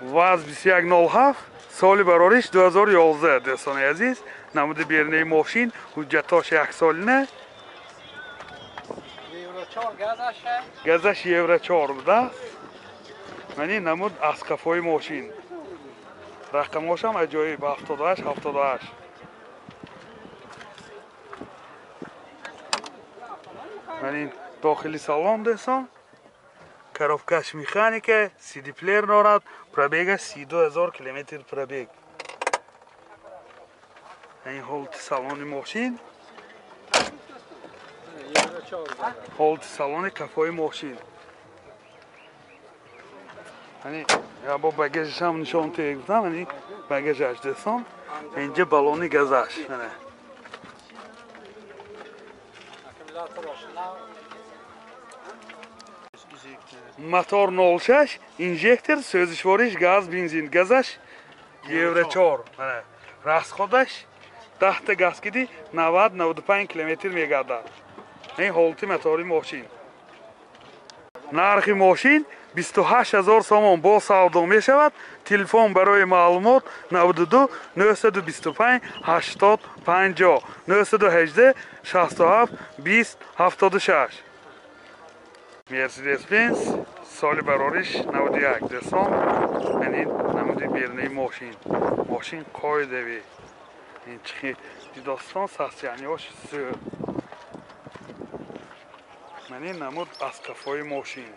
ВАЗ 2107 соли барориш 2011 дӯстони азиз. Намуди бернаи мошин ҳуҷҷатош 1 солина. газаш евро 4 будааст. Мани намуд аскафои мошин. Рақамошам аҷоиб 78. Мани дохили салон дӯстон. Коробкаш механика, CD плеер дорад, пробегаш 32000 км пробег. این هولت سالن ماشین هولت سالن کفای ماشین یعنی یا با بگاژش هم نشون گفتم یعنی بگاژش دستم اینجا بالونی گازش یعنی мотор 06 инжектор сӯзишвориш газ бензин газаш евро 4 расходаш тахта газкиди 90-95 км мегардад. این ҳолати мотори мошин. нархи мошин 28000 сомон бо савдо мешавад. телефон барои маълумот 92 925 80 50 918 67 20 76. Mercedes Benz соли барориш 91 дӯстон. یعنی намуди бернаи мошин. мошин қоидави. این چی داستان ساسیانیاش زور. یعنی نمود اسقفای ماشین.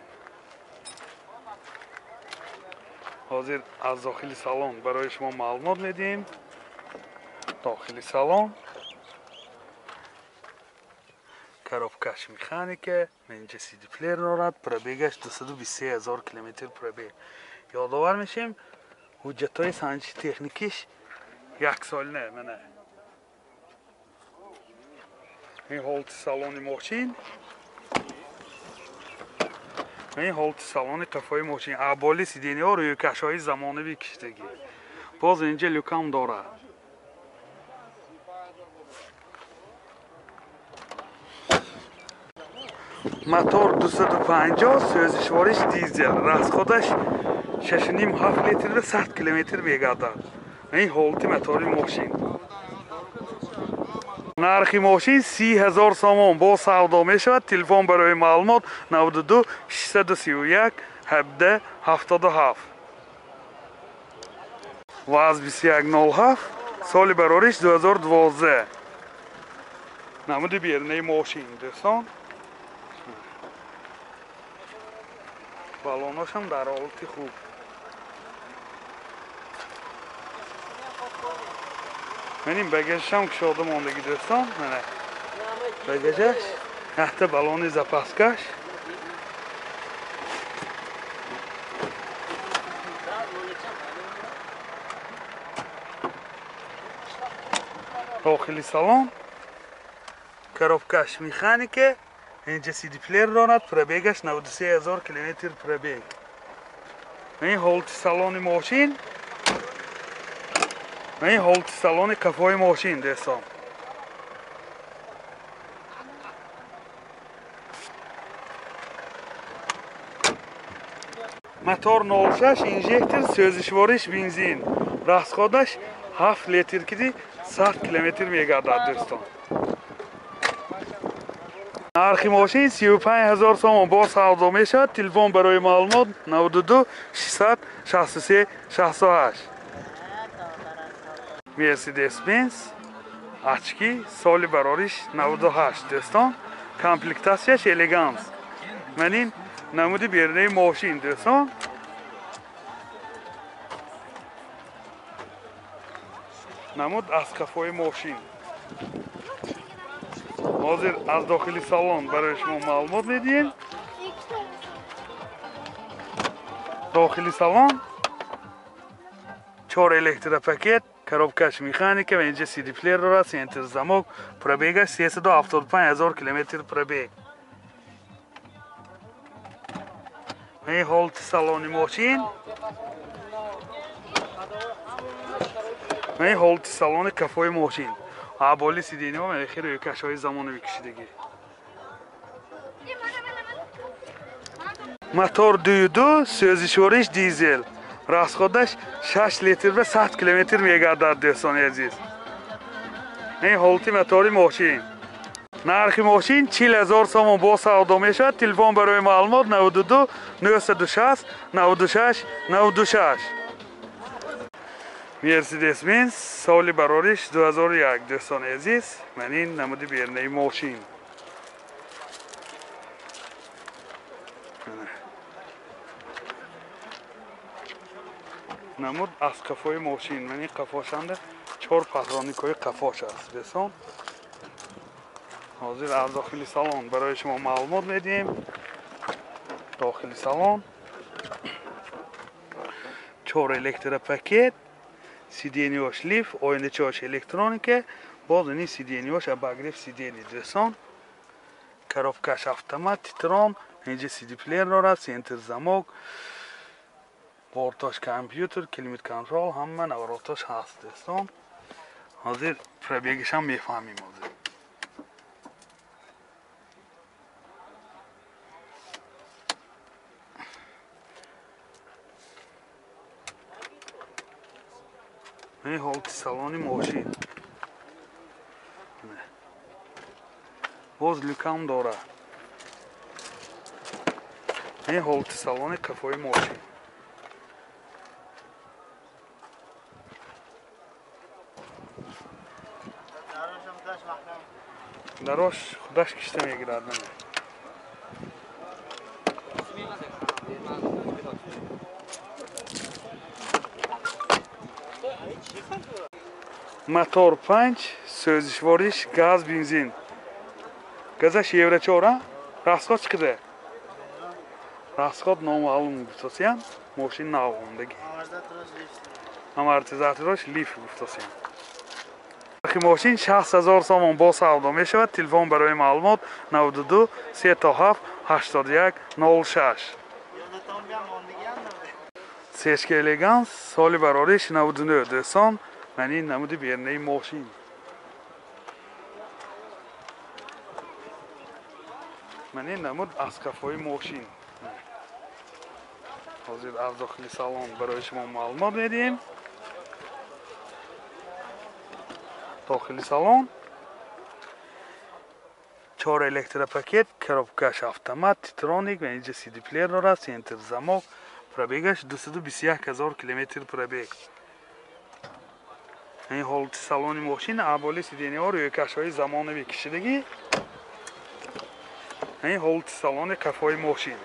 حاضر از داخل سالن برای شما معلومات میدیم. داخل سالن коробкаш механика, اینجا CD плеер دارد. пробегаш 223000 کیلومتر пробег. یادآور میشیم حجت‌های سنجش تکنیکیش 1 سالینه منه. این هولت سالن ماشین. این هولت سالن کفای ماشین. ابالی سیدینی ها روی کش‌های زمانوی کشیدگی. باز اینجا لوکام داره. мотор 250 سوزشوارش دیزل. расходаш 6.5 لیتر 100 کیلومتر میگردد. این هولتی мотори ماشین. нархи мошин 30000 сомон бо савдо мешавад. телефон барои маълумот 92 631 17 77. ВАЗ 2107 соли барориш 2012. намуди бернаи мошин дӯстон. балоношам дар ҳолати хуб. Benim bagajım kuşadı mondagi do'ston. Mana bagajash, tahta baloni zapaskash. داخلی салон. коробкаш механика. اینجا CD плеер دارد. пробегаш 93000 км пробег. این هولت салони ماشین. این هولت سالن کفای ماشین دوستان. мотор 06 инжектор сӯзишвориш бензин. расходаш 7 литр киди 100 километр мегардад دوستان. нархи мошин 35000 сомон бо савдо мешавад. телефон барои маълумот 92 600 63 68. Mercedes Benz очки соли барориш 98 дӯстон. комплектасияш элеганс. манин намуди бернаи мошин дӯстон. намуд аскафои мошин. ҳозир аз дохили салон барои шумо маълумот медиҳем. дохили салон 4 электропакет, коробкаш механика, اینجا CD плеер دارد. سنتر замок, пробегаш 375000 км пробег. این هولت سالن ماشین. این هولت سالن کفای ماشین. ابالی سیدینی ها میخوره روی کش‌های زمانوی کشیدگی. мотор 22 سوزشوارش دیزل. расходаш 6 литр ва 100 километр мегардад дӯстони азиз. این حالتی موتوری ماشین. نرخ ماشین 40,000 سوم با سودا میشود. تلفن برای معلومات 92 960 96 96. مرسدس بنز سال برارش 2001 دوستان عزیز. من این نمود بیرنه ماشین. نمود از قفای ماشین. من این قفاشنده 4 پترونیکای قفاش است دوستان. حاضر از داخل سالن برای شما معلومات میدیم. داخل سالن 4 الکترا پاکت، سیدینیوش لیف، آینه چاش الکترونیکه، باز این سیدینیوش اباگریف سیدینی دوستان. کاروبکاش автомат تیتران، اینجا سیدی پلیر دارد، سنتر زماک، بورتاش کامپیوتر، کلیمت کنترل، همه نوراتاش هست دوستان. حاضر پربیگش هم میفهمیم حاضر. این حالت سالانی ماشین. باز لکم داره. این حالت سالانی قفای ماشین. دراش خودش کشته میگیرد. мотор 5 سوزشوارش گاز بنزین. گازش евро 4 расход چقدر؟ расход نامعلوم گفتیم. ماشین ناوندگی. амортизаторش لیف گفتیم. ماشین 60,000 سوم با سودا می شود. تلفن برای معلومات 92 37 81 06. سیشک الگانس سال برارش 99 دوستان. من این نمود بیرنه ماشین. من این نمود از کفای ماشین. حاضر از داخل سالن برای شما معلومات میدیم. داخل سالن 4 الکترا پاکت، коробкаш автомат، تیترونیک و اینجا سیدی پلیر دارد، سنتر زماک، پربیگش 221,000 کیلومتر پربیگ. این حالت سالن ماشین ابالی سیدینی ها روی کشهای زمانوی کشیدگی. این حالت سالن کفای ماشین.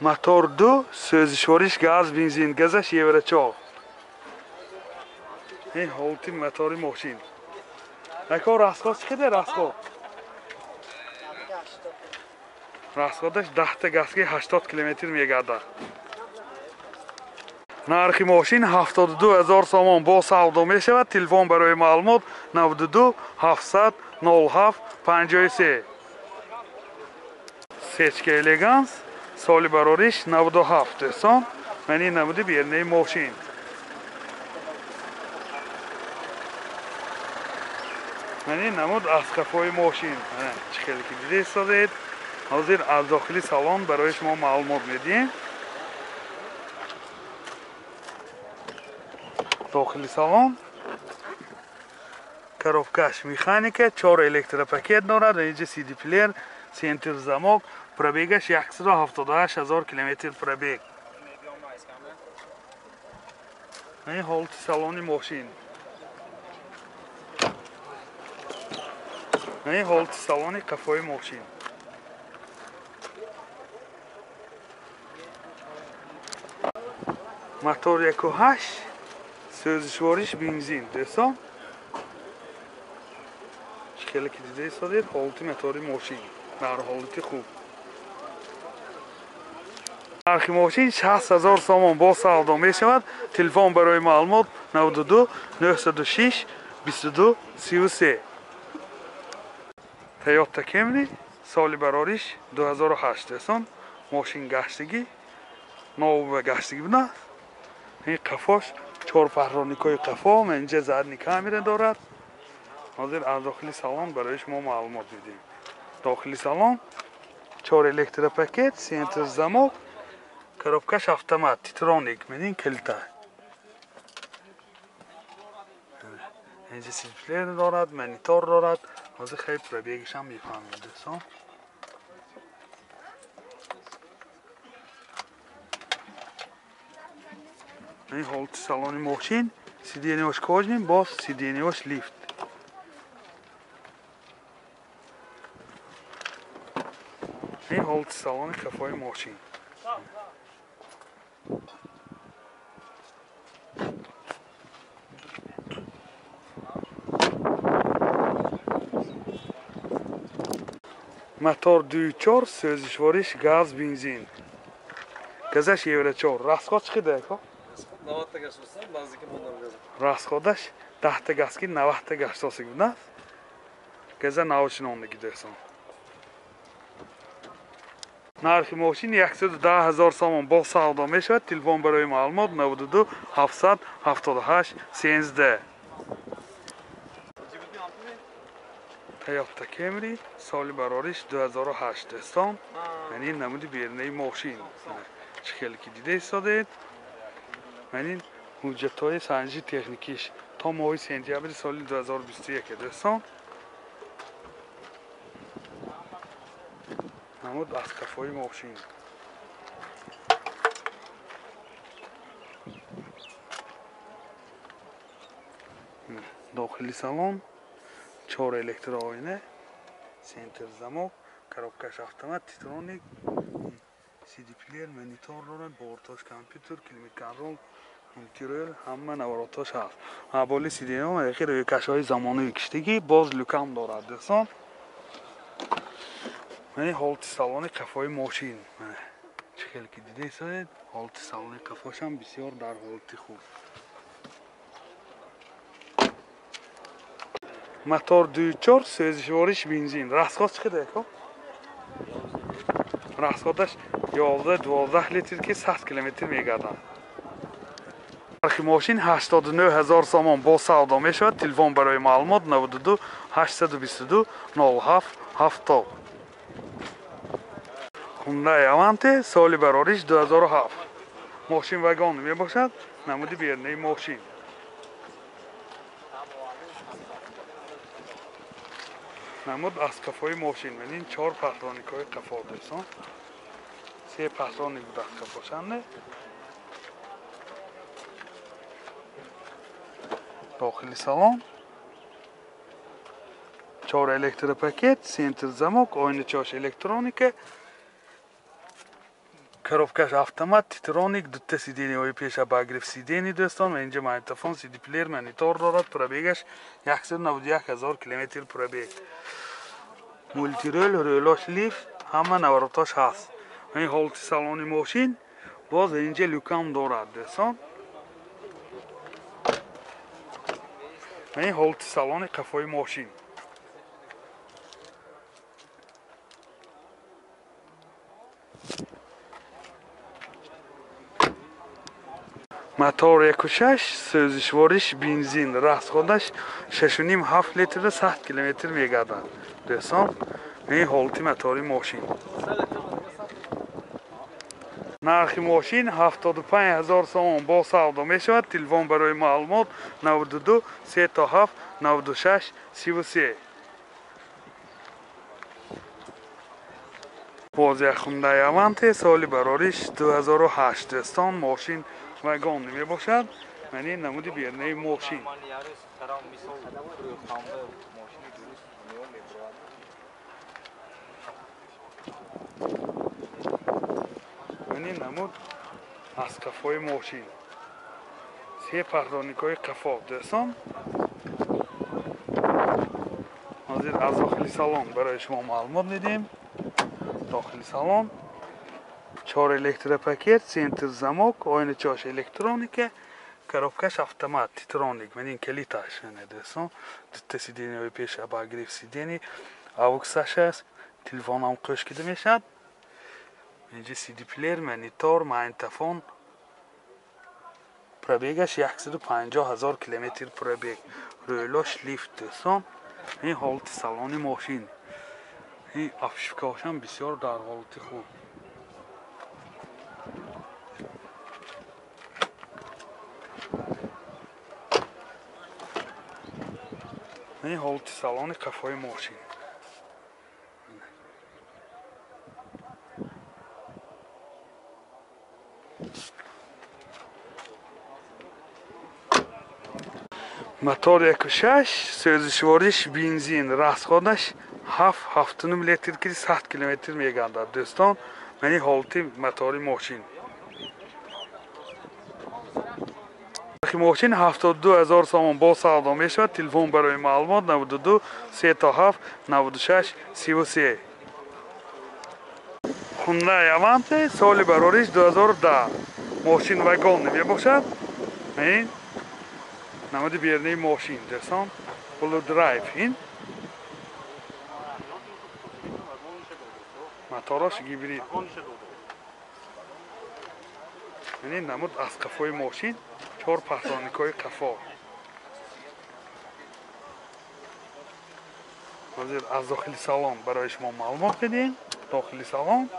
мотор 2 سوزشوارش گاز بنزین. گازش евро 4. این حالت موتوری ماشین. اکا расход چقدر расход؟ расходش 10 تا گازگی 80 کیلومتر میگردد. نرخ ماشین 72,000 سوم با سودا می شود. تلفن برای معلومات 92 700 07 53. سیچک الگانس سال برارش 97 دوستان. من این نموده بیرنه ماشین. من این نمود از کفای ماشین. چخیلی که دیده استادید. حاضر از داخلی سالن برای شما معلومات میدیم. داخلی سالن коробкаш механика 4 الکترا پاکت دارد. اینجا سیدی پلیر، سنتر زماک، پربیگش 178,000 کیلومتر پربیگ. این حالت سالن ماشین. این حالت سالن کفای ماشین. мотор 1.8 سوزشوارش بنزین دوستان. خیلی که دیده ایستادید حالت موتوری ماشین در حالت خوب. نرخ ماشین 60,000 سوم با سودا می شود. تلفن برای معلومات 92 906 22 33. تویوتا کمری سال برارش 2008 دوستان. ماشین گشتگی نو گشتگی بنا. این قفاش 4 پهرانیکای قفا و اینجا زدنی کامره دارد. حاضر از داخلی سالن برای شما معلومات میدیم. داخلی سالن 4 الکتروپاکت، سنتر زمک، коробкаш автомат, титроник, می‌بینین کلیتا. اینجا سیپلر دارد، مانیتور دارد. حاضر خیلی پرابیگش هم میفهمید دوستان. این هولت سالن ماشین، سیدینیوش کاجنیم، باز سیدینیوش لیفت. این هولت سالن کفای ماشین. Motor 2.4 sözüşvariş gaz benzin. Газаш евро 4. Расход чиқида ко? 90 та газ шустам, наздики монам газа. Расходаш 10 та газки 90 та газ сосиг буда. Газа научнондаги десон. Нархи мошин 110,000 сомон бо савдо мешавад. Телефон барои маълумот 92 778 13. Toyota Camry соли барориш 2008 дестон. یعنی نمودی بیرنه ماشین. چه خیلی که دیده ایستادید. یعنی حجت‌های سنجی تکنیکیش تا ماه سپتامبر سال 2021 دستان. نمود از کفای ماشین. داخلی سالن 4 الکتر آینه، سنتر زمک، коробкаш автомат, титроник, CD player, مانیتور دارد، بورتاش کامپیوتر، کلید کنترل، مولتیرول، همه نواراتاش هست. حوالی CD نام اخیر روی کش‌های زمانی کشیدگی باز لوکام دارد دوستان. یعنی هولت سالن کفای ماشین. چه خیلی که دیده ایستادید. هولت سالن کفاش هم بسیار در حالت خوب. Motor 2.4 sözüşvariş benzin. Расход چقدر ко? Расходаш 11-12 لیتر که 100 کیلومتر میگردد. нархи ماشین 89,000 сомон бо савдо мешавад. Телефон барои маълумот 92 822 07 70. Hyundai Avante соли барориш 2007. ماشین وگان میباشد. نمودی بیرنه ماشین. نمود از کفای ماشین می‌بینین 4 پهلوانیک‌های کفا دستان. 3 پهلوانیک بود از کفاشنده. داخلی سالن 4 الکتروپاکت، سنتر زمک، آینه چاش الکترونیک، коробкаш автомат, титроник, دوتا сиденияҳои пеша ба гриф сидени дӯстон ва инҷа магнитофон, CD плеер, монитор дорад. Пробегаш 191,000 километр пробег. Мультирол, рӯлош лифт, ҳама наворотош ҳаст. این هولت سالن ماشین باز اینجا لوکام دارد دوستان. این هولت سالن کفای ماشین. Motor 1.6 sözüşvariş benzin. Расходаш 6.5 لیتر 100 کیلومتر میگردد دوستان. این هولت موتوری ماشین. нархи ماشین 75,000 сомон бо савдо мешавад. Телефон барои маълумот 92 37 96 33. باز یک Hyundai Avante соли барориш 2008 دوستان. ماشین وگان میباشد. یعنی نمودی بیرنه ماشین. یعنی نمود از کفای ماشین. 3 پهلوانیک‌های کفا دوستان. حاضر از داخلی سالن برای شما معلومات میدیم. داخلی سالن 4 الکتروپاکت، سنتر زمک، آینه چاش الکترونیک، коробкаш автомат, титроник, менин калиташ не десо. Дутта сиденияҳои пеша ба гриф сидени, авуксаш аст. Телефонам қӯш кида мешавад. اینجا CD پلیر، مانیتور، магнитофон. пробегаш 150,000 километр пробег. рӯлош лифт дӯстон. این حالت سالن ماشین. این افشکاش هم بسیار در حالت خوب. این حالت سالن قفای ماشین. Motor 1.6 sözüşvarish benzin rasxodash 7.9 litr ki 100 km meganda do'ston. Meni holti motori moshin. Moshin 72000 so'm bo savdo meshad. Telefon baroy ma'lumot 92 37 96 33. Hyundai Avante soli barorish 2010. Moshin vagon mebashad. Men namadi berni moshin do'ston. Full drive in. Motorash gibrid. این نمود از قفای ماشین 4 پهلوانیکای قفا. از داخل سالن برای شما معلومات بدیم. داخل سالن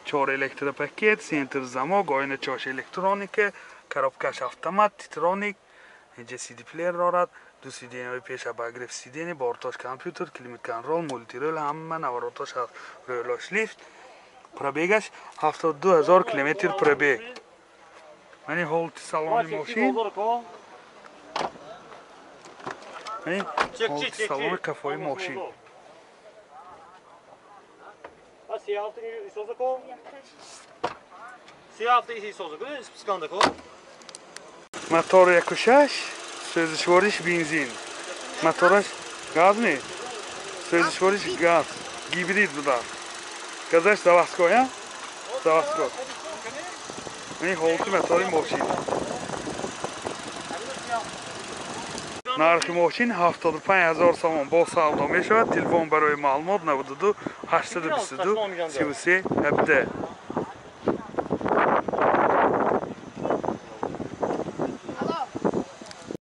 4 الکتروپاکت، سنتر زماگ، آینه چاش الکترونیک، коробкаш автомат، تیترونیک، اینجا سی دی پلیر دارد، 2 سی دی های پیش با گرفت سی دی بارتاش کامپیوتر، کلیمت کنترل، مولتی رول، همه نواراتاش هست. رولاش لیفت. پربیگش 72000 کیلومتر پربیگ. من این هولت سالن ماشین. این هولت سالن قفای ماشین. موتور 1.6 سوزشوارش بنزین. موتورش گاز نیست. سوزشوارش گاز. گیبرید بوده. گازش заводской, а? Заводской. این هولت موتور ماشین. نرخ ماشین 75000 سوم با سودا میشود. تلفن برای معلومات 92 822 33 17.